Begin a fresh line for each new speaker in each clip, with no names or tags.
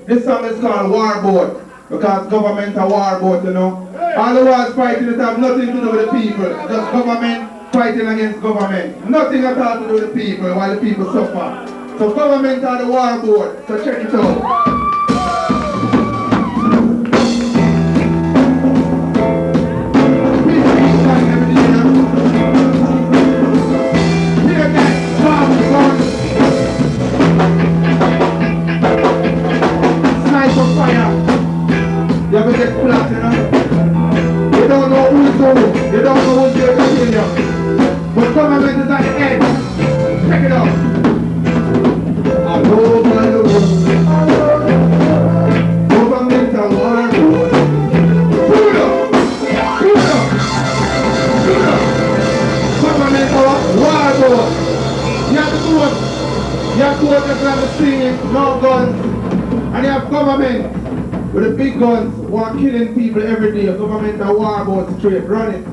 This song is called War Boat, because government are war boat, you know. All the wars fighting it have nothing to do with the people, just government fighting against government. Nothing at all to do with the people while the people suffer. So government are the war boat, so check it out. You have to get flat, you know. You don't know who's who. You don't know who's there to kill you. But government is at the end. Check it out. All over the world. Government are war boat. Pull it up. Pull it up. Pull it up. Government are war boat. You have to do it. You have to work as like the scene, no guns. And you have government with the big guns who are killing people every day. Government are war boat straight. Run it.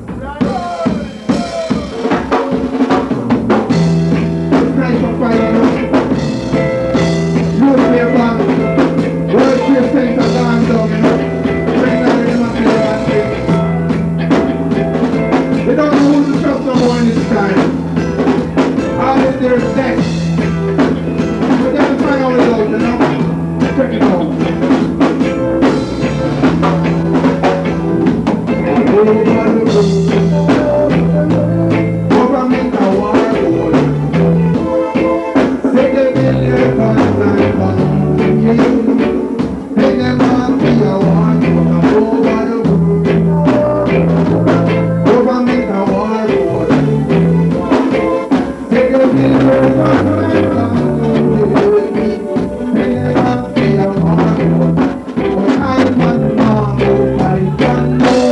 Sniper fire, you know. Nuclear bomb. World Trade Center gone down, you know. They don't know who to trust no more in this time. All is there is death. But they can find out about, you know. Check it out. Government are war boat. Say they will their guns and guns. They never be a war boat over the world. Government are war boat. Say they will their guns and guns. They never be a war boat. But I want more. I want more.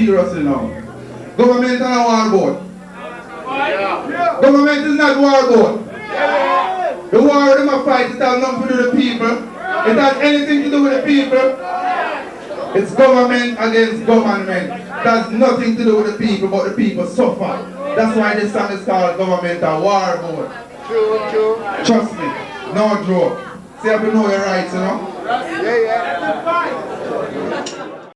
seriously now. Government is not war board. Government is not war board. The war them a fight, it has nothing to do with the people. It has anything to do with the people. It's government against government. It has nothing to do with the people, but the people suffer. That's why this song is called Government a War Board.
True.
Trust me, no joke. See, I have to know your rights, you know?
Yeah.